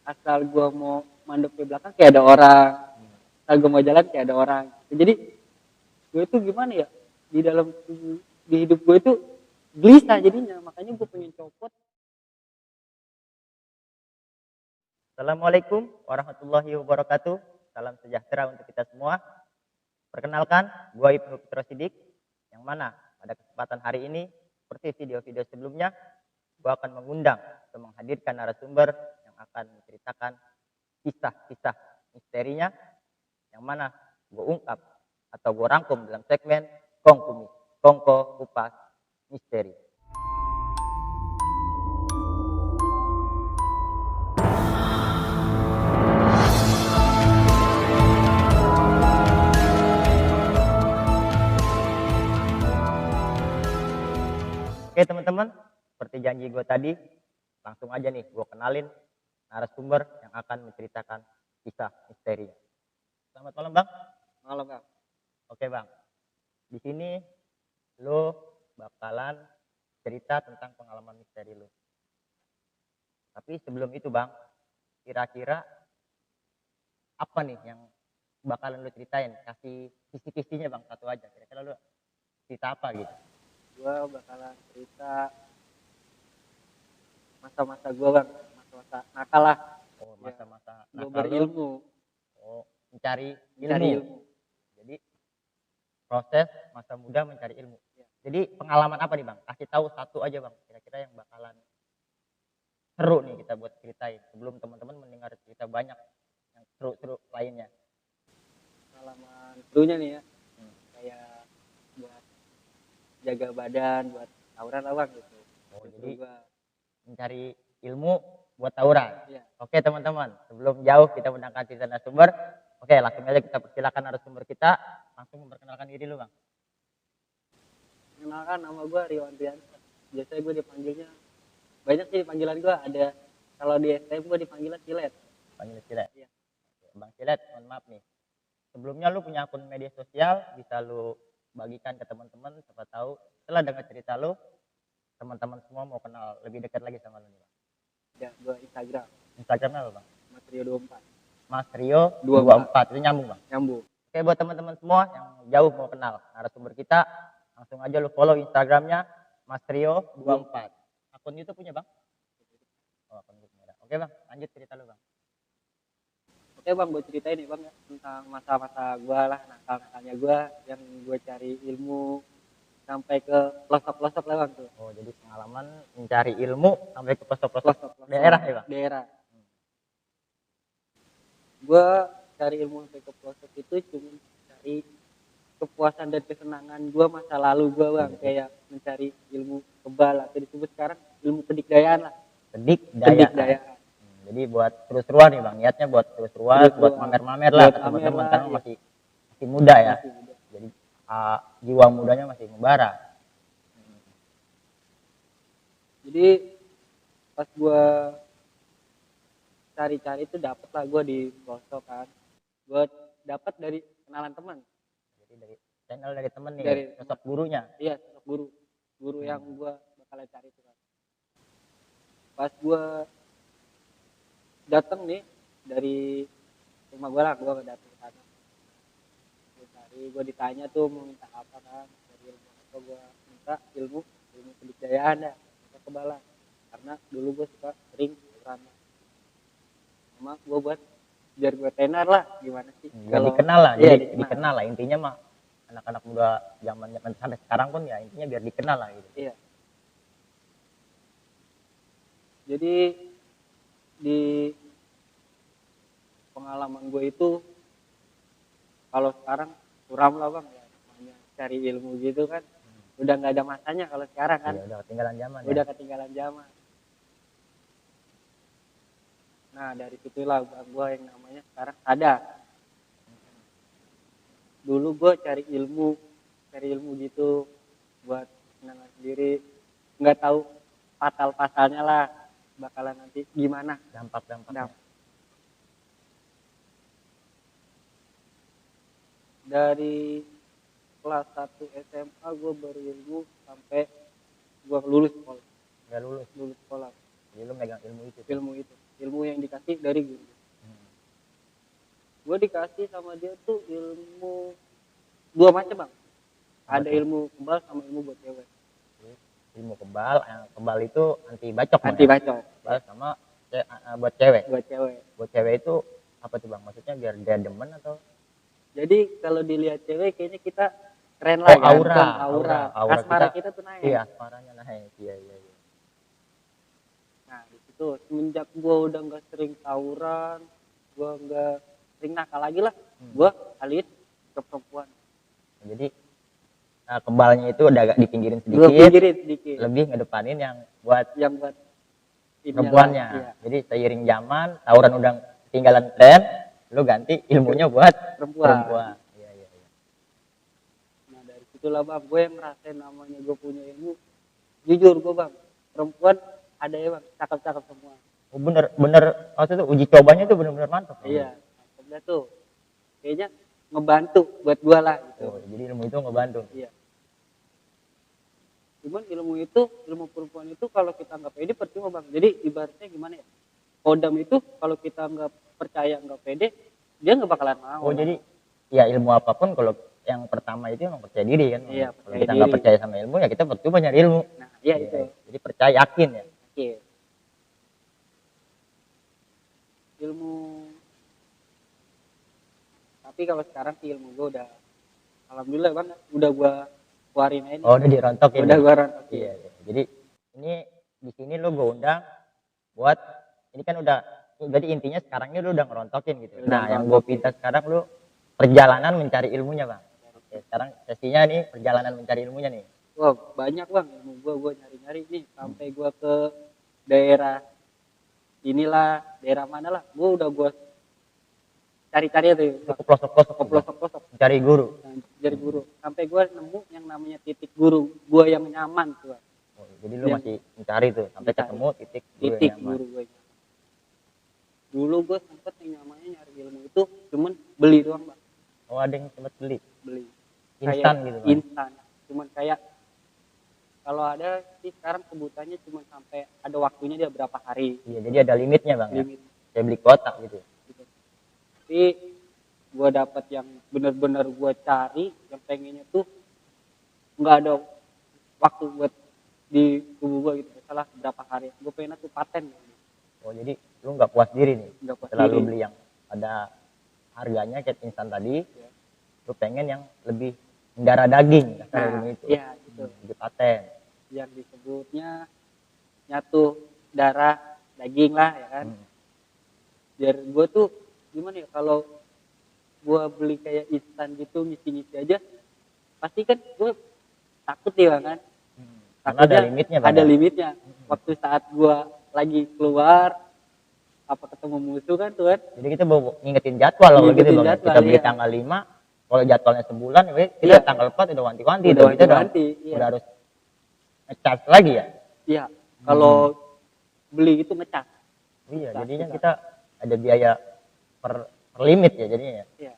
asal gue mau mandek ke belakang kayak ada orang, asal gue mau jalan kayak ada orang. Jadi gue itu gimana ya, di dalam di hidup gue itu gelisah jadinya, makanya gue pengen copot. Assalamualaikum warahmatullahi wabarakatuh. Salam sejahtera untuk kita semua. Perkenalkan, gue Ibnu Putra Sidik, yang mana pada kesempatan hari ini, seperti video-video sebelumnya, gue akan mengundang atau menghadirkan narasumber yang akan menceritakan kisah-kisah misterinya, yang mana gue ungkap atau gue rangkum dalam segmen Kongkumis, Kongko Kupas Misteri. Oke teman-teman, seperti janji gue tadi, langsung aja nih gue kenalin narasumber yang akan menceritakan kisah misterinya. Selamat malam bang. Malam Kak. Oke bang, di sini lo bakalan cerita tentang pengalaman misteri lo. Tapi sebelum itu bang, kira-kira apa nih yang bakalan lo ceritain? Kasih kisi-kisinya bang, satu aja. Kira-kira lo cerita apa gitu? Gue bakalan cerita masa-masa gue Bang, masa-masa nakal lah. Oh masa-masa Gue nakal lo. berilmu. Oh mencari Mencari ilmu. ilmu. Jadi proses masa muda mencari ilmu. Ya. Jadi pengalaman apa nih bang? Kasih tahu satu aja bang. Kira-kira yang bakalan seru nih kita buat ceritain. Sebelum teman-teman mendengar cerita banyak yang seru-seru lainnya. Pengalaman serunya nih ya, kayak buat jaga badan, buat tawuran lah Bang gitu. Oh Seru jadi gua. mencari ilmu buat tawuran. Iya. Oke teman-teman, sebelum jauh kita mendengar cerita narasumber. Oke langsung aja kita persilakan narasumber kita langsung memperkenalkan diri lu bang. Kenalkan nama gue Rio Andriansa. Biasanya gue dipanggilnya banyak sih panggilan gue. Ada kalau di STM gue dipanggilnya Silet. Panggil Silet. Iya. Bang Silet, mohon maaf nih. Sebelumnya lu punya akun media sosial, bisa lu bagikan ke teman-teman, siapa tahu setelah dengar cerita lu, teman-teman semua mau kenal lebih dekat lagi sama lu nih bang. Ya, gue Instagram. Instagramnya apa bang? Mas Rio 24. Mas Rio 24. Itu nyambung bang. Nyambung. Oke buat teman-teman semua yang jauh mau kenal narasumber kita, langsung aja lu follow Instagramnya Mas Rio 24. Akun YouTube punya bang? Oh akun YouTube ada. Oke bang, lanjut cerita lu bang. Oke bang, gue ceritain nih bang ya tentang masa-masa gue lah, nakal-nakalnya gue yang gue cari ilmu sampai ke pelosok-pelosok lah bang tuh. Oh jadi pengalaman mencari ilmu sampai ke pelosok-pelosok Pelosok-pelosok daerah ya bang? Daerah. Gue cari ilmu sampai ke pelosok itu cuma cari kepuasan dan kesenangan gue masa lalu gue bang, kayak mencari ilmu kebal atau disebut sekarang ilmu kedikdayaan lah. Kedikdayaan. Jadi buat seru-seruan nih bang, niatnya buat seru-seruan, buat mamer-mamer lah ke teman-teman karena iya. masih muda ya. Masih muda. Jadi jiwa mudanya masih membara. Jadi pas gue cari-cari itu dapet lah gue di pelosok kan. Gue dapet dari kenalan teman. Jadi dari channel dari temen nih, Dari sosok gurunya. Iya, sosok guru yang gue bakalan cari itu kan. Pas gue datang nih dari rumah gue lah, gue datang ke sana. Gue ditanya tuh mau minta apa kan, dari ilmu apa, gue minta ilmu kedikdayaan ya, kebalan. Karena dulu gue suka sering tawuran. Sama gue buat biar gue tenar lah, gimana sih? Biar dikenal lah, iya, jadi dikenal lah intinya mah. Anak-anak muda zaman sampai sekarang pun ya intinya biar dikenal lah gitu. Iya. Jadi di pengalaman gue itu kalau sekarang suram lah bang ya, namanya cari ilmu gitu kan udah nggak ada masanya kalau sekarang kan. Iya, udah ketinggalan zaman udah ya. ketinggalan zaman. Nah dari situlah gue yang namanya sekarang sadar. Dulu gue cari ilmu gitu buat senang sendiri, nggak tahu pasal-pasalnya lah bakalan nanti gimana Dampak-dampaknya. Dari kelas 1 SMA gue berilmu sampai gue lulus sekolah. Nggak lulus. Lulus sekolah. Jadi lu megang ilmu itu. Ilmu yang dikasih informasi dari guru. Gue dikasih sama dia tuh ilmu dua macam bang. Apa Ada tuh? ilmu kebal sama ilmu buat cewek. Ilmu kebal, yang kebal itu anti bacok Bang, Anti ya? bacok. Kebal sama buat cewek. Buat cewek. Buat cewek itu apa tuh bang? Maksudnya biar dia demen atau? Jadi kalau dilihat cewek kayaknya kita keren Oh lah, aura, ganteng, aura, aura. aura Asmara kita. kita tuh naik. Iya, asmaranya naik. Iya, iya, iya. Nah di situ semenjak gue udah nggak sering tawuran, gue nggak sering nakal lagi lah, gue alih ke perempuan. Jadi kebalnya itu udah agak dipinggirin Gue sedikit, pinggirin sedikit. lebih ngedepanin yang buat Yang buat perempuannya. Iya. Jadi seiring zaman, tawuran udah ketinggalan tren, lu ganti ilmunya buat perempuan. Iya, iya, iya. Nah dari situlah bang, gue yang ngerasain namanya gue punya ilmu. Jujur gue bang, perempuan ada ya bang, cakep-cakep semua. Oh, bener, bener, maksudnya uji cobanya tuh bener-bener mantap. Iya, mantapnya tuh. Kayaknya ngebantu buat gue lah gitu. Oh, jadi ilmu itu ngebantu. Iya. Cuman ilmu perempuan itu kalau kita nggak pede percuma bang. Jadi ibaratnya gimana ya? Kodam itu kalau kita nggak percaya nggak pede, dia nggak bakalan mau. Oh, jadi ya ilmu apapun kalau yang pertama itu emang percaya diri kan. Iya, Kalau percaya kita nggak diri. percaya sama ilmu ya kita percuma nyari ilmu. Nah, iya Iya, itu. jadi percaya yakin ya. Oke. Ilmu. Tapi kalau sekarang sih ilmu gue udah, alhamdulillah bang, udah gue keluarin aja. Oh, udah dirontokin. Udah ya? gue rontokin. Iya, iya. Jadi ini di sini lo gue undang buat ini kan udah jadi intinya sekarang ini lo udah ngerontokin gitu. Udah Nah, yang gue ngerontokin. pinta sekarang lo perjalanan mencari ilmunya bang. Oke, sekarang sesinya nih perjalanan mencari ilmunya nih. Wah banyak bang ilmu gue nyari-nyari nih sampai gue ke daerah inilah, daerah mana lah, gue cari-cari tuh Lo ke pelosok-pelosok, ke pelosok-pelosok mencari guru. cari guru sampai gue nemu yang namanya titik guru gue yang nyaman tuh Bang. Oh, jadi lo Yang masih mencari tuh sampai mencari. ketemu titik guru Titik yang nyaman. guru gue nyaman. Dulu gue sempet yang namanya nyari ilmu itu cuman beli doang bang, Oh, ada yang sempat beli beli instan Kayak gitu bang. instan, cuman kayak kalau ada sih sekarang sebutannya cuma sampai ada waktunya dia berapa hari Iya, jadi ada limitnya bang. Ya? limit Kayak beli kuota gitu. gitu. Tapi gue dapat yang benar-benar gue cari, yang pengennya tuh nggak ada waktu buat di tubuh gue gitu, salah berapa hari gue pengen tuh paten gitu. Oh, jadi lu nggak puas diri nih Nggak puas setelah lu diri. beli yang ada harganya kayak instan tadi, Ya. lu pengen yang lebih mendarah daging kasar Nah, ilmu itu. iya itu Lebih paten. yang disebutnya nyatu darah daging lah ya kan. Biar gue tuh gimana ya, kalau gue beli kayak instan gitu ngisi-ngisi aja pasti kan gue takut ya kan. Karena ada limitnya bang. Ada Ya? limitnya. Waktu saat gue lagi keluar apa ketemu musuh kan tuh kan. Jadi kita mau ngingetin jadwal kalau gitu Ngingetin bang. jadwal, Kita beli iya. tanggal 5, kalau jadwalnya sebulan, kita Iya. tanggal 4 udah wanti-wanti. Udah Tuh. Kita wanti-wanti, iya. udah harus ngecas lagi ya. Iya, kalau beli itu ngecas. Iya, Ngecas jadinya kita. kita ada biaya per limit ya jadinya ya. Iya,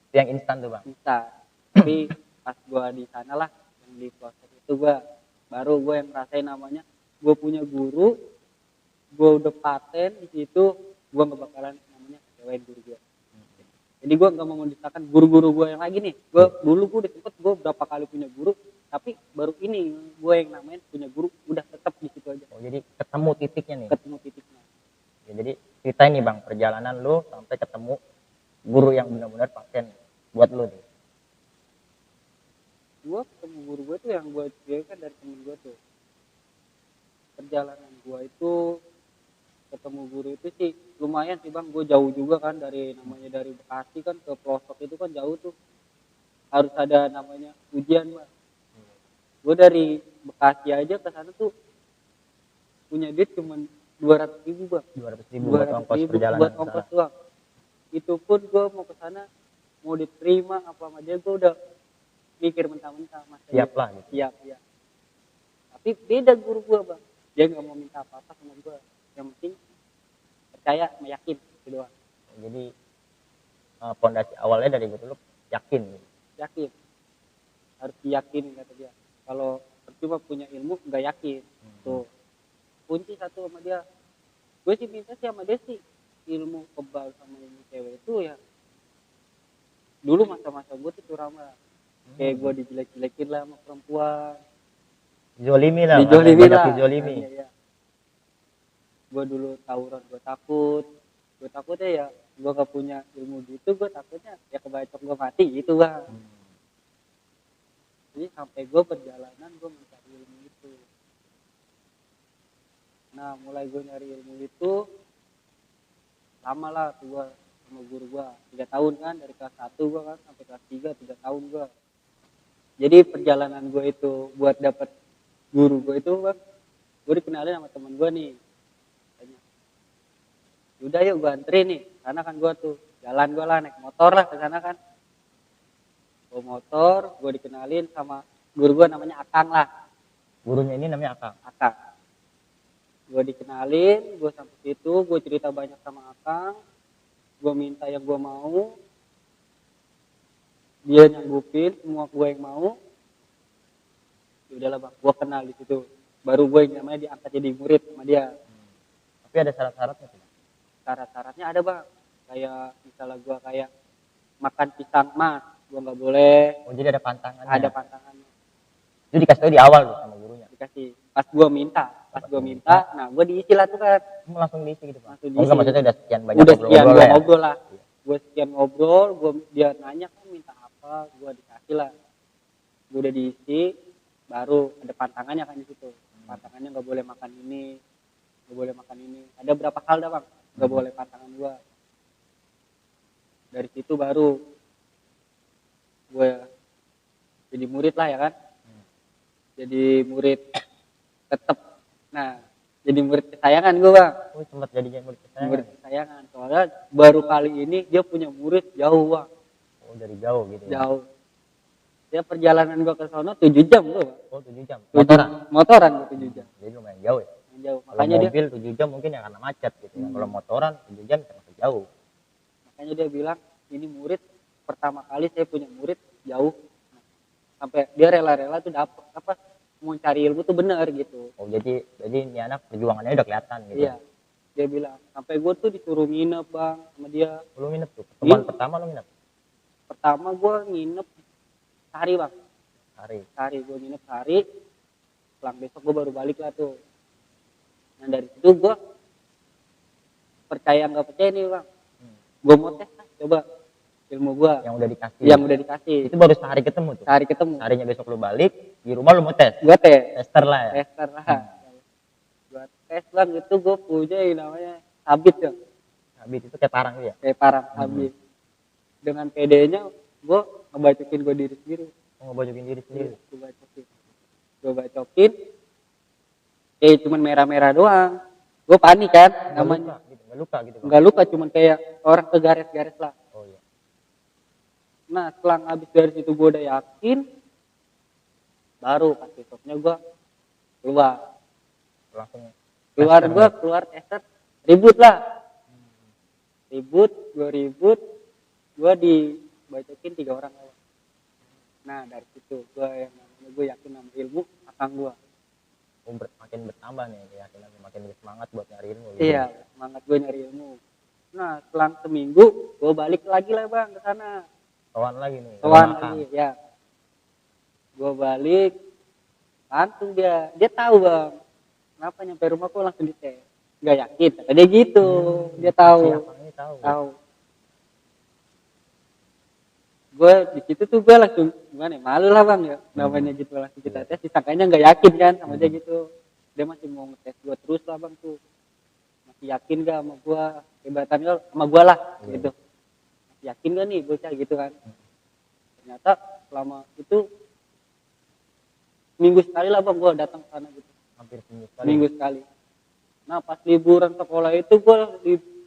Itu yang instan tuh bang. bisa. Tapi pas gua di sana lah yang di proses itu baru gue yang ngerasain namanya gue punya guru, gue udah paten di situ, gue nggak bakalan namanya kecewain guru gue. Jadi gue nggak mau mendustakan guru-guru gue yang lagi nih. Gue dulu gue udah sempet gue berapa kali punya guru, tapi baru ini gue yang namanya punya guru udah tetap di situ aja. Oh, jadi ketemu titiknya nih. Ketemu titiknya. Ya, jadi ceritain nih bang perjalanan lu sampai ketemu guru yang benar-benar paten buat lu nih. Gue ketemu guru gue tuh yang gue ceritakan dari temen gue tuh. Perjalanan gue itu ketemu guru itu sih lumayan sih bang. Gue jauh juga kan dari Bekasi kan ke pelosok itu kan jauh tuh. Harus ada namanya ujian bang. Gue dari Bekasi aja ke sana tuh punya duit cuman 200.000 bang. 200.000 buat ongkos perjalanan buat ke ongkos sana. doang. Itu pun gue mau ke sana mau diterima apa sama dia gue udah mikir mentah-mentah masa Siap dia- lah gitu. Siap ya. Tapi beda guru gue bang. Dia nggak mau minta apa-apa sama gue. Yang penting percaya, meyakin gitu doang. Jadi pondasi awalnya dari guru lu yakin gitu. Yakin. Harus diyakin kata dia. Kalau percuma punya ilmu nggak yakin. Tuh. Kunci satu sama dia. gue sih minta sih sama dia sih ilmu kebal sama ilmu cewek itu ya. Dulu masa-masa gue tuh curang lah, kayak gue dijelek-jelekin lah sama perempuan, Zolimi lah, dijolimi banyak lah. dizolimi. Iya, iya. Gue dulu tawuran, gue takutnya ya gue gak punya ilmu gitu, gue takutnya ya kebacok gue mati gitu bang. Jadi sampai gue perjalanan gue mencari ilmu itu. Nah mulai gue nyari ilmu itu lama lah tuh gue sama guru gue 3 tahun kan, dari kelas 1 gue kan sampai kelas 3 tahun gue. Jadi perjalanan gue itu buat dapet guru gue itu bang, gue dikenalin sama temen gue nih. Udah yuk gue anterin nih, karena kan gue tuh jalan gue lah naik motor lah ke sana kan. Gue motor, gue dikenalin sama guru gue namanya Akang lah. Gurunya ini namanya Akang. Akang. Gue dikenalin, gue sampai situ, gue cerita banyak sama Akang. Gue minta yang gue mau, dia nyanggupin semua gue yang mau. Ya udahlah bang, gue kenal di situ. Baru gue yang namanya diangkat jadi murid sama dia. Tapi ada syarat-syaratnya sih. Syarat-syaratnya ada bang, kayak misalnya gue kayak makan pisang mas, gue nggak boleh. Oh jadi ada pantangannya. Ada pantangannya. Itu dikasih tahu di awal tuh sama gurunya. Dikasih. Pas gue minta, nah gue diisi lah tuh kan. Langsung diisi gitu pak. Langsung Oh enggak, maksudnya udah sekian banyak udah sekian gue ya. ngobrol lah. Gue sekian ngobrol, dia nanya kan minta apa, gue dikasih lah. Gue udah diisi, baru ada pantangannya kan di situ. Pantangannya nggak boleh makan ini, nggak boleh makan ini. Ada berapa hal dah bang, nggak boleh pantangan gue. Dari situ baru gue jadi murid lah ya kan. Jadi murid tetap. Nah, jadi murid kesayangan gue bang. Oh sempat jadinya murid kesayangan. Murid kesayangan. Soalnya baru kali ini dia punya murid jauh bang. Oh dari jauh gitu. Jauh. Ya perjalanan gue ke sana 7 jam gue bang. Oh 7 jam. Motoran gue 7 jam. Jadi lumayan jauh ya. Jauh. Kalau Makanya mobil 7 jam mungkin ya karena macet gitu ya. Kalau motoran 7 jam termasuk jauh. Makanya dia bilang ini murid pertama kali saya punya murid jauh. Sampai dia rela-rela tuh dapet apa mau cari ilmu tuh bener gitu. Oh jadi ini anak perjuangannya udah kelihatan gitu. Iya. Dia bilang sampai gue tuh disuruh nginep bang sama dia. Lu nginep tuh. Pertemuan pertama lu nginep. Pertama gue nginep sehari bang. Sehari gue nginep sehari. Selang besok gue baru balik lah tuh. Nah dari situ gue percaya nggak percaya nih bang. Gue mau tes lah, coba ilmu gue yang udah dikasih. Yang udah dikasih. Itu baru sehari ketemu tuh. Sehari ketemu. Harinya besok lu balik, di rumah lu mau tes. Gue tes. Tester lah ya. Tester lah. Gue tes bang, itu gue punya yang namanya sabit ya. Sabit itu kayak parang gitu ya? Kayak parang sabit. Dengan PD-nya gue ngebacokin gue diri sendiri. Oh, ngebacokin diri sendiri. Gue bacokin. Kayak cuman merah-merah doang. Gue panik kan. Namanya. Nggak luka gitu. Nggak luka, cuman kayak orang kegaris-garis lah. Oh iya. Nah setelah habis dari situ gue udah yakin, baru pas besoknya gue keluar. Langsung keluar tester, ribut lah. Gue ribut, gue dibacokin 3 orang. Nah dari situ gue yakin sama ilmu akang gue. Makin bertambah nih keyakinan, makin bersemangat buat nyari ilmu. Gitu. Iya, semangat gue nyari ilmu. Nah selang seminggu gue balik lagi lah bang ke sana. Sowan lagi nih. Sowan lagi ya. Gue balik, langsung dia tahu bang. Kenapa nyampe rumah kok langsung dites? Gak yakin, kata dia gitu. Dia tahu. Tahu. Gue di situ tuh gue langsung gimana? Malu lah bang ya. Namanya gitu langsung kita tes. Disangkanya nggak yakin kan sama dia gitu. Dia masih mau ngetes gue terus lah bang tuh. Masih yakin gak sama gue? Hebatannya sama gue lah gitu. Yakin gak nih bocah gitu kan. Ternyata selama itu minggu sekali lah bang gue datang ke sana gitu. Hampir seminggu sekali. Nah pas liburan sekolah itu gue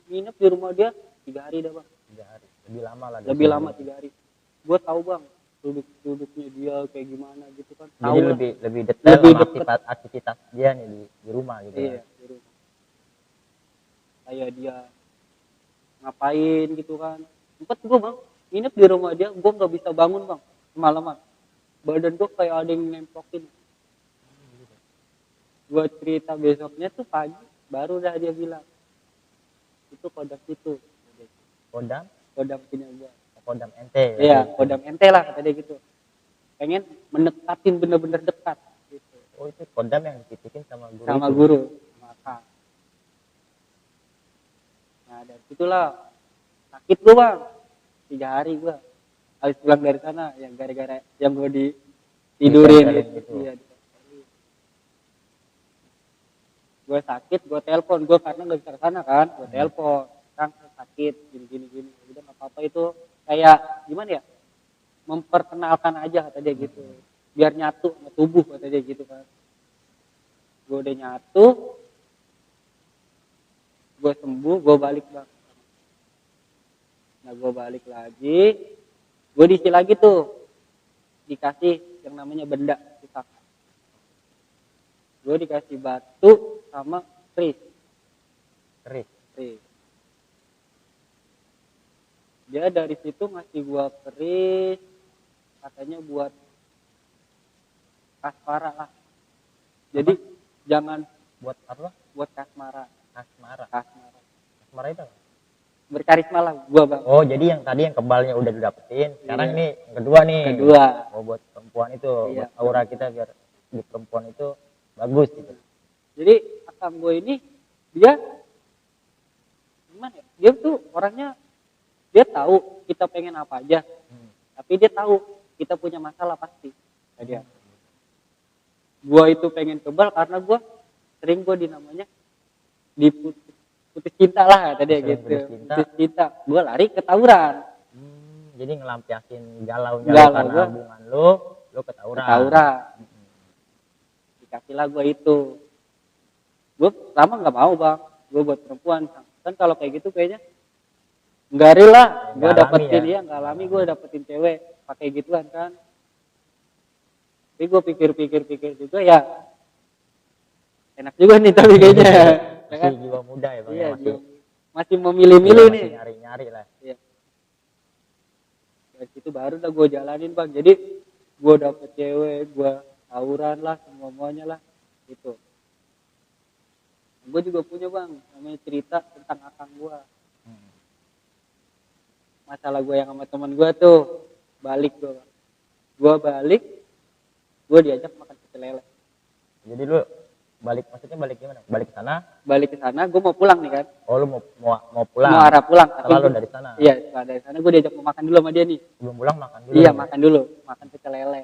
nginep di rumah dia 3 hari dah bang. 3 hari. Lebih lama lah. Lebih lama 3 hari. Gue tahu bang duduknya dia kayak gimana gitu kan. Jadi lebih detail sama aktivitas dia nih di rumah gitu. Iya di rumah. Kayak dia ngapain gitu kan. Sempat gue bang nginep di rumah dia, gue nggak bisa bangun bang semalaman. Badan gue kayak ada yang nempokin. Gue cerita besoknya tuh pagi baru dah dia bilang itu kodam situ. Kodam, Kodam punya gua. kodam ente. Iya, kodam ente lah kata dia gitu. Pengen mendekatin bener-bener dekat gitu. Oh itu kodam yang dititipin sama guru Sama itu. guru, sama akang. Nah dari situlah sakit gua bang, 3 hari gua habis pulang dari sana yang gara-gara yang gua tidurin Ditempelin itu. gitu. Iya, ditempelin. Gua sakit, gua telepon, gua karena nggak bisa ke sana kan, gua telepon, Kang saya sakit gini. Udah nggak apa-apa itu kayak gimana ya? Memperkenalkan aja kata dia gitu. Biar nyatu sama tubuh kata dia gitu kan. Gua udah nyatu, gua sembuh, gua balik bang. Nah gua balik lagi, gua diisi lagi tuh, dikasih yang namanya benda pusaka. Gue dikasih batu sama keris. Keris. Dia dari situ ngasih gua keris, katanya buat kasmara lah. Jadi jangan Buat apa? buat kasmara. Asmara. Kasmara. Asmara itu apa? Berkarisma lah gua bang. Oh jadi yang tadi yang kebalnya udah didapetin, sekarang Iya. ini yang kedua nih. Kedua. Oh buat perempuan itu, Iya. buat aura kita biar di perempuan itu bagus gitu. Jadi akang gue ini dia gimana ya? Dia tuh orangnya dia tahu kita pengen apa aja, tapi dia tahu kita punya masalah pasti. Dia. Gua itu pengen kebal karena gua sering dinamanya putus cinta lah tadi Sering gitu. putus cinta. Gua lari ke tawuran. Jadi ngelampiasin galau Galau karena gua. hubungan lu ke tawuran. Dikasihlah gua itu. Gua lama nggak mau bang. Gua buat perempuan kan kalau kayak gitu kayaknya nggak rela. Gua dapetin ya nggak alami. Gua dapetin cewek pakai gituan kan. Tapi gua pikir juga ya enak juga nih tapi kayaknya. Masih jiwa muda ya bang. Iya, ya, masih memilih-milih nih. Nyari-nyari lah. Iya. Dari situ baru dah gue jalanin bang. Jadi gue dapet cewek, gue tawuran lah, semuanya lah, gitu. Gue juga punya bang, namanya cerita tentang akang gue. Masalah gue yang sama teman gue tuh, balik gue. Gue balik, gue diajak makan pecel lele. Jadi lu balik, maksudnya balik gimana? Balik ke sana? Balik ke sana, gue mau pulang nih kan. Oh lu mau pulang? Mau arah pulang. Setelah lu dari sana? Iya, setelah dari sana gue diajak mau makan dulu sama dia nih. Belum pulang makan dulu? Iya, makan dulu. Makan pecel lele.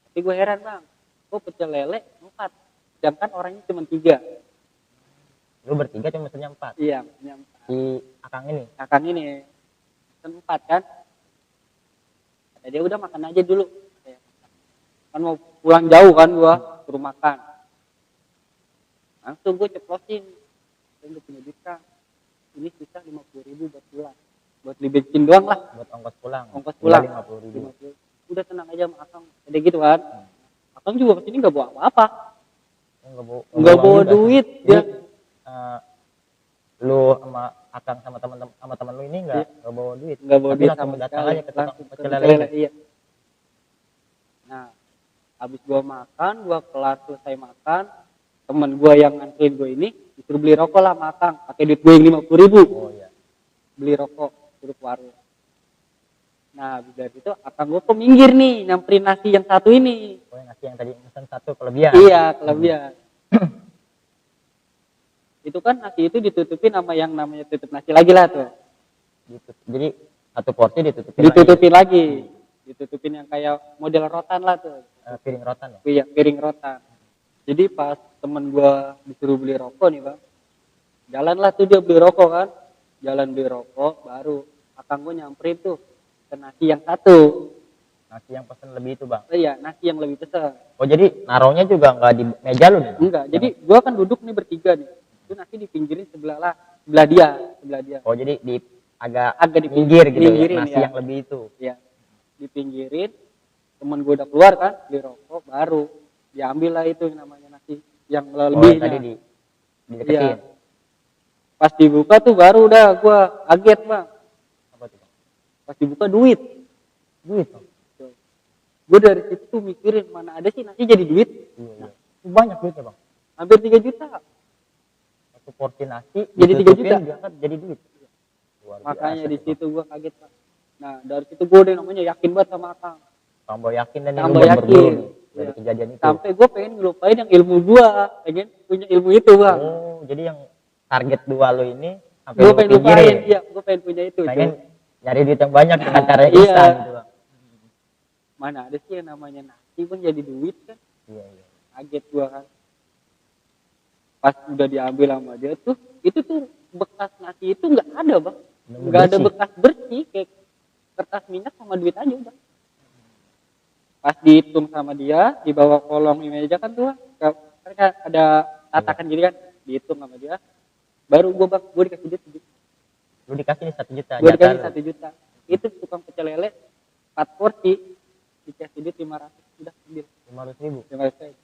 Tapi gue heran bang, kok pecel lele 4, sedangkan orangnya cuma 3. Lu bertiga cuma mesennya 4? Iya, mesennya 4. Si akang ini? Akang ini, pesen 4 kan. Kata dia udah makan aja dulu. Kan mau pulang jauh kan gue, suruh makan. Langsung gue ceplosin. Saya udah punya duit kan. Ini sisa 50.000 buat pulang. Buat beli bensin doang lah. Buat ongkos pulang? Ongkos pulang. 50.000. Udah tenang aja sama akang. Jadi gitu kan. Akang juga kesini gak bawa apa-apa. Nggak bawa duit. Dia lu sama akang sama teman lu ini nggak bawa duit? Nggak bawa duit sama sama datang sekali. aja ke tukang Langsung pecel ke lele. iya. Nah, habis gua makan, gua kelar selesai makan, temen gua yang nganterin gua ini disuruh beli rokok lah makan, pakai duit gue yang 50.000. Oh iya. Beli rokok, suruh ke warung. Nah, habis dari itu akang gua kok minggir nih, nyamperin nasi yang satu ini. Oh yang nasi yang tadi pesan 1 kelebihan? Iya, kelebihan. Itu kan nasi itu ditutupin sama yang namanya tutup nasi lagi lah tuh. Jadi 1 porsi ditutupin lagi. Ditutupin yang kayak model rotan lah tuh. Piring rotan ya? Iya, piring rotan. Jadi pas temen gua disuruh beli rokok nih bang, jalanlah tuh dia beli rokok kan. Jalan beli rokok, baru akang gua nyamperin tuh ke nasi yang 1. Nasi yang pesen lebih itu bang? Iya, nasi yang lebih pesen. Oh jadi naruhnya juga nggak di meja lu nih? Enggak, jadi gua kan duduk nih bertiga nih. Itu nasi dipinggirin sebelah dia. Oh jadi agak di pinggir gitu pinggirin, ya, nasi yang lebih itu. Iya. Dipinggirin, temen gue udah keluar kan, beli rokok, baru diambil lah itu yang namanya nasi yang lebihnya. Tadi dideketin. Iya. Pas dibuka tuh baru udah gue kaget bang. Apa tuh bang? Pas dibuka duit bang. Gue dari situ mikirin mana ada sih nasi jadi duit. Iya. Banyak duitnya bang? Hampir 3 juta. satu porsi nasi Jadi 3 ditutupin, juta. diangkat jadi duit. Luar Makanya biasa di tuh, situ gue kaget Bang. Nah dari situ gue udah namanya yakin banget sama Akang. Bang. Tambah yakin dan lu Tambah berburu yakin. nih dari Iya. kejadian itu. Sampai gue pengen ngelupain yang ilmu gue, pengen punya ilmu itu Bang. Oh, jadi yang target 2 lo ini sampai Gue lu pengen pikirin. lupain, iya gue pengen punya itu. Pengen Tuh. nyari duit yang banyak dengan Nah, cara iya. instan gitu, Bang. Mana ada sih yang namanya nasi pun jadi duit kan. Iya, iya. Kaget gue kan. Pas udah diambil sama dia tuh, itu tuh bekas nasi itu nggak ada Bang. Bener-bener Nggak ada bersih. bekas bersih, kayak kertas minyak sama duit aja udah. Pas dihitung sama dia, di bawah kolong meja kan tuh, kan ada tatakan gini kan, dihitung sama dia. Baru gue dikasih duit segitu. Lu dikasih nih 1 juta Gue jatah dikasih lu. 1 juta. Itu tukang pecel lele 4 porsi dikasih duit 500 udah ambil 500.000. 500 aja.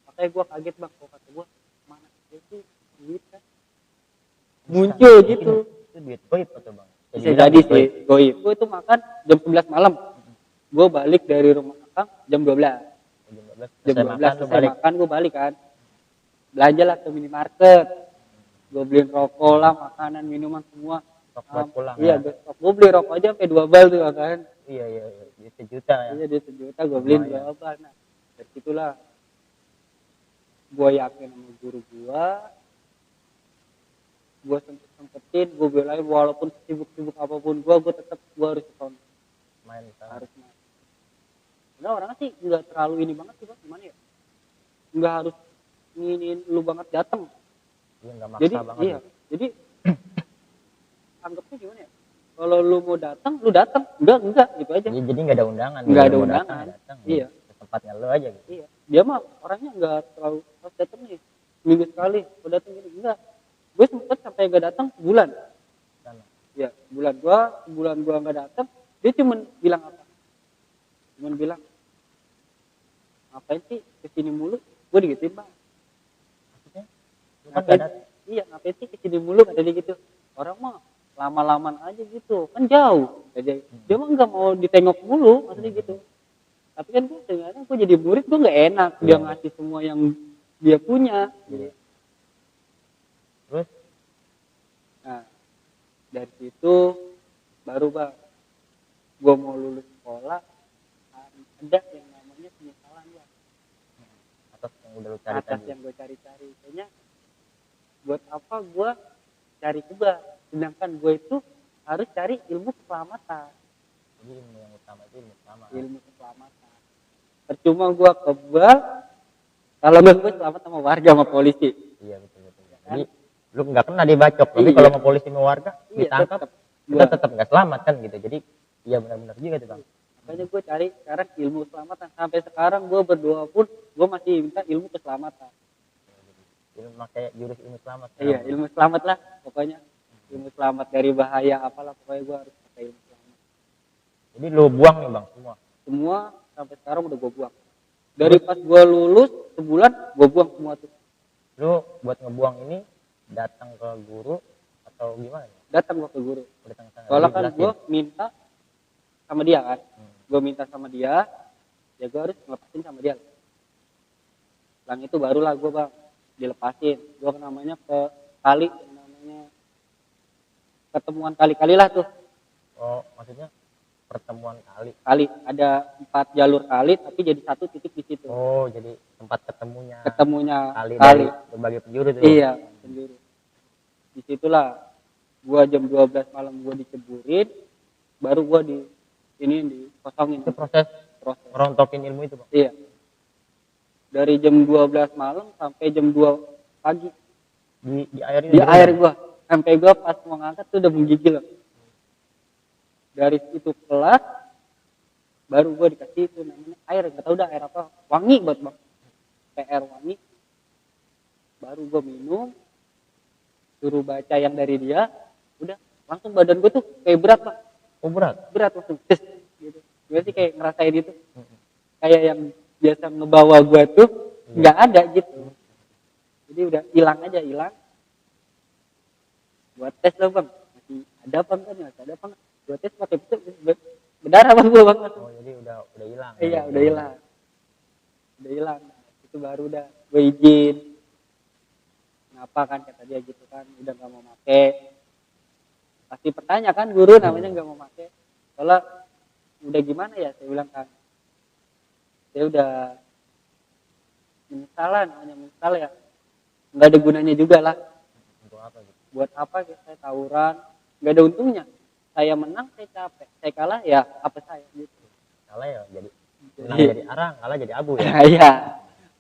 Makanya gue kaget Bang, kok kata gue mana itu duit kan muncul Mungkin gitu. itu duit goib atau Bang? Bisa jadi sih goib. Gue itu makan jam 11 malam. Gue balik dari rumah Akang jam 12. Jam 12 Jam selesai 12 makan lu selesai balik. makan gue balik kan. Belanja lah ke minimarket. Gue beliin rokok lah, makanan, minuman semua. Stok buat pulang Iya, ya. gue beli rokok aja sampai 2 bal tuh kan. Iya, iya, iya. Duit 1 juta ya. Iya dia 1 juta gue beliin Lumayan. 2 bal. Nah dari situlah gue yakin sama guru gue sempetin, gue belain walaupun sibuk-sibuk apapun gue tetap gue harus sekolah, Main sana. harus main. Nah orangnya sih nggak terlalu ini banget sih Bang, gimana ya? Nggak harus nginin lu banget datang. Iya, enggak maksa Jadi banget. iya, ya. jadi anggapnya gimana ya? Kalau lu mau datang, lu datang, enggak gitu aja. Jadi enggak ada undangan. Nggak Lu ada mau undangan. datang, Iya. Tempatnya lu aja gitu. Iya, dia mah orangnya nggak terlalu harus datang nih minggu sekali, kalau datang gini enggak. Gue sempet sampai nggak datang sebulan. Sana. Ya, sebulan gua nggak datang, dia cuman bilang apa? Cuman bilang, ngapain sih kesini mulu? Gue digituin Bang. Maksudnya lu kan Ngapain? enggak datang. Iya, ngapain sih kesini mulu? Kata dia gitu. Orang mah lama-laman aja gitu, kan jauh. Dia mah nggak mau ditengok mulu, maksudnya gitu. Tapi kan gue ternyata gue jadi murid gue nggak enak dia ngasih semua yang dia punya. Iya. Terus Nah dari situ baru Bang gue mau lulus sekolah ada yang namanya penyesalan Bang. atas yang udah lu cari Atas tadi. yang gue cari-cari, kayaknya buat apa gue cari juga, sedangkan gue itu harus cari ilmu keselamatan. Jadi ilmu yang utama itu ilmu keselamatan. Ilmu keselamatan. Percuma gue kebal kalau gue selamat sama warga sama polisi. Iya, betul. Jadi lu nggak kena dibacok, tapi Iya. kalau mau polisi mau warga Iya, ditangkap, tetep. kita tetap nggak selamat kan gitu. Jadi iya benar-benar juga tuh Bang. Makanya gue cari sekarang ilmu keselamatan. Sampai sekarang gue berdoa pun gue masih minta ilmu keselamatan. Ilmu pakai jurus ilmu selamat. Iya, ilmu selamat lah pokoknya. Ilmu selamat dari bahaya apalah, pokoknya gue harus pakai ilmu selamat. Jadi lu buang nih Bang semua. Semua sampai sekarang udah gue buang. Dari pas gue lulus sebulan gue buang semua tuh. Lu buat ngebuang ini datang ke guru atau gimana? Datang gue ke guru. Datang ke sana. Soalnya kan dijelasin. gue minta sama dia kan. Gue minta sama dia, ya gue harus ngelepasin sama dia. Setelah itu barulah gue Bang dilepasin. Gue namanya ke kali, namanya ketemuan kali-kali lah tuh. Oh, maksudnya pertemuan kali. Kali ada 4 jalur kali tapi jadi satu titik di situ. Oh, jadi tempat ketemunya Ketemunya dari berbagai penjuru tuh. Iya, penjuru. Disitulah gua jam 12 malam gua diceburin, baru gua dikosongin. Itu proses Proses. merontokin ilmu itu Bang. Iya. Dari jam 12 malam sampai jam 2 pagi Di air ini di air gua. Sampai gua pas mau ngangkat tuh udah menggigil. Dari itu kelas baru gua dikasih itu namanya air, enggak tahu dah air apa. Wangi banget Bang. PR wangi. Baru gua minum, suruh baca yang dari dia, udah langsung badan gue tuh kayak berat Pak. Oh, berat. Berat langsung tes gitu. Gue sih kayak ngerasain itu, kayak yang biasa ngebawa gue tuh nggak ada gitu. Jadi udah hilang aja, hilang. Buat tes lah Bang, masih ada apa enggak nih, masih ada apa enggak. Buat tes pakai itu berdarah Bang gue Bang langsung. Oh, jadi udah hilang. Iya udah hilang, udah hilang. Itu baru udah gue izin ngapa kan kata dia gitu kan, udah nggak mau make. Pasti bertanya kan guru namanya nggak mau make. Soalnya udah gimana ya, saya bilang kan, saya udah menyesalan, namanya menyesal ya, nggak ada gunanya juga lah. Untuk apa gitu? Buat apa gitu, saya tawuran, nggak ada untungnya. Saya menang saya capek, saya kalah ya apa saya gitu. Kalah ya jadi menang Jadi jadi arang, kalah jadi abu ya. iya,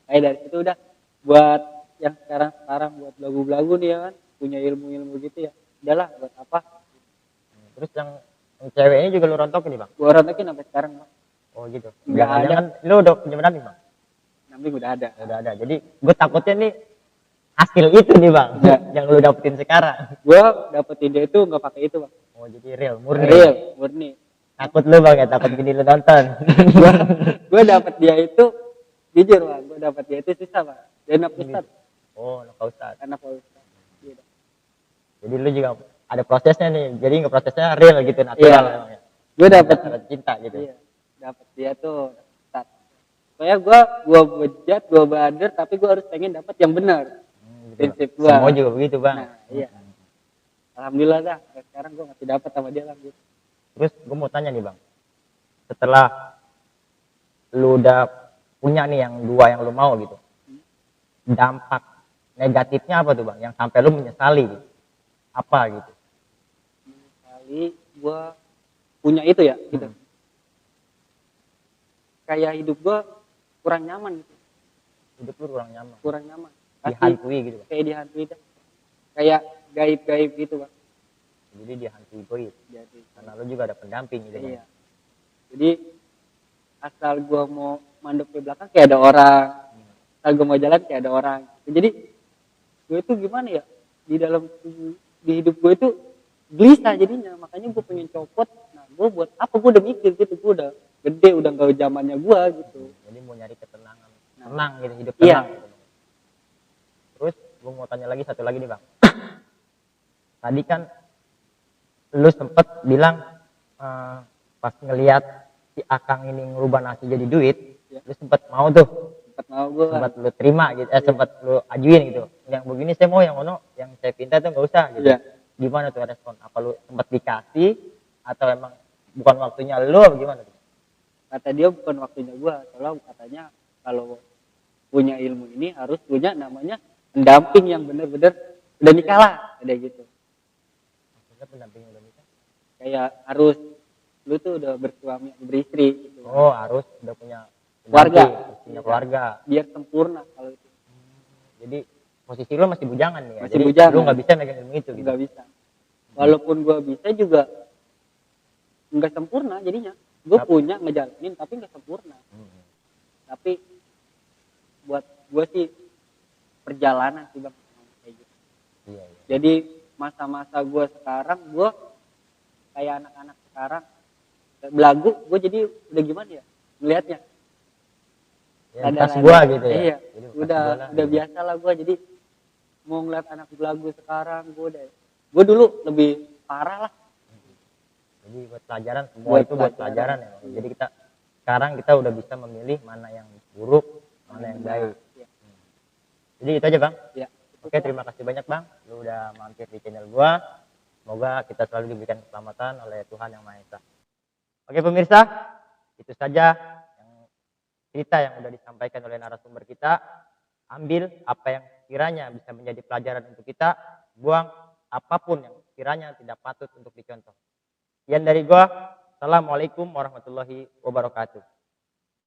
kayak dari situ udah buat yang sekarang buat belagu-belagu nih ya kan, punya ilmu-ilmu gitu ya, udahlah buat apa. Terus yang cewek ini juga lu rontokin nih bang? Gua rontokin sampai sekarang Bang. Oh gitu. Nggak ada. Jangan lu udah punya berapa nih bang? Namping udah ada. Udah ada. Jadi gue takutnya nih hasil itu nih bang, Iya. yang lu dapetin sekarang. Gua dapet ide itu nggak pakai itu Bang, Oh jadi real, murni. real murni. Takut lu bang ya, takut gini lu nonton. gua gua dapet dia itu jujur Bang, gua dapet dia itu susah Bang, dan anak Ustad, Oh, Pak Ustadz. anak Ustad. Gitu. Jadi lu juga ada prosesnya nih. Jadi nggak prosesnya real gitu, natural Iya. emang ya. Gua dapet Cara cinta gitu. iya, dapet dia tuh Ustad. Pokoknya gua bejat, gua bader, tapi gua harus pengen dapet yang benar. Gitu. Prinsip gua. Semua juga begitu bang. Nah, iya. Alhamdulillah dah, sampai sekarang gua masih dapet sama dia lah gitu. Terus gue mau tanya nih bang, setelah lu udah punya nih yang dua yang lu mau gitu, dampak negatifnya apa tuh bang? Yang sampai lu menyesali gitu? Apa gitu? Kali gua punya itu ya gitu. Kayak hidup gua kurang nyaman gitu, Hidup lu kurang nyaman, kurang nyaman. Pasti dihantui gitu bang. kayak dihantui dah. Kayak gaib-gaib gitu, Bang. Jadi dihantui goib. Jadi Karena lu juga ada pendamping gitu bang. iya. Jadi asal gua mau mandek ke belakang kayak ada orang. Asal gua mau jalan kayak ada orang. Jadi gue itu gimana ya? Di dalam di hidup gue itu gelisah jadinya. Makanya gue pengen copot. Nah, gue buat apa? Gue udah mikir gitu. Gue udah gede, udah gak zamannya gue gitu. Jadi mau nyari ketenangan, Nah, tenang gitu, hidup iya. tenang gitu. Terus gue mau tanya lagi satu lagi nih bang. Tadi kan lu sempet bilang pas ngelihat si Akang ini ngerubah nasi jadi duit, Iya. lu sempet mau tuh, Sempat mau gue. sempat lu terima gitu, sempat lu ajuin gitu. Yang begini saya mau, yang ono, yang saya pinta tuh nggak usah gitu. Iya. Gimana tuh respon? Apa lu sempat dikasih atau emang bukan waktunya lu apa gimana tuh? Kata dia bukan waktunya gue. Soalnya katanya kalau punya ilmu ini harus punya namanya pendamping yang benar-benar udah nikah lah. Ada gitu. Maksudnya pendampingnya udah nikah? Kayak harus lu tuh udah bersuami beristri gitu. Oh harus udah punya Keluarga. pendamping, punya keluarga. Biar sempurna kalau itu. Jadi posisi lu masih bujangan nih ya. Masih Jadi bujangan. lu nggak bisa megang ilmu itu gitu. Nggak bisa. Walaupun gue bisa juga nggak sempurna jadinya. Gue punya ngejalanin tapi nggak sempurna. Tapi buat gue sih perjalanan sih bang kayak gitu. Iya, iya. Jadi masa-masa gue sekarang gue kayak anak-anak sekarang belagu, gue jadi udah gimana ya melihatnya. Ya, bekas gua gitu ya. Iya, Jadi bekas udah gua lah, gitu. biasa lah gue. Jadi mau ngeliat anak belagu sekarang gue dulu lebih parah lah. Jadi buat pelajaran semua Buat itu buat pelajaran ya. Bang. Jadi kita sekarang kita udah bisa memilih mana yang buruk, mana yang baik. Iya. Jadi itu aja bang. Ya. Oke, terima kasih banyak bang. Lu udah mampir di channel gua. Semoga kita selalu diberikan keselamatan oleh Tuhan Yang Maha Esa. Oke pemirsa, itu saja yang cerita yang udah disampaikan oleh narasumber kita. Ambil apa yang kiranya bisa menjadi pelajaran untuk kita, buang apapun yang kiranya tidak patut untuk dicontoh. Sekian dari gua. Assalamualaikum warahmatullahi wabarakatuh.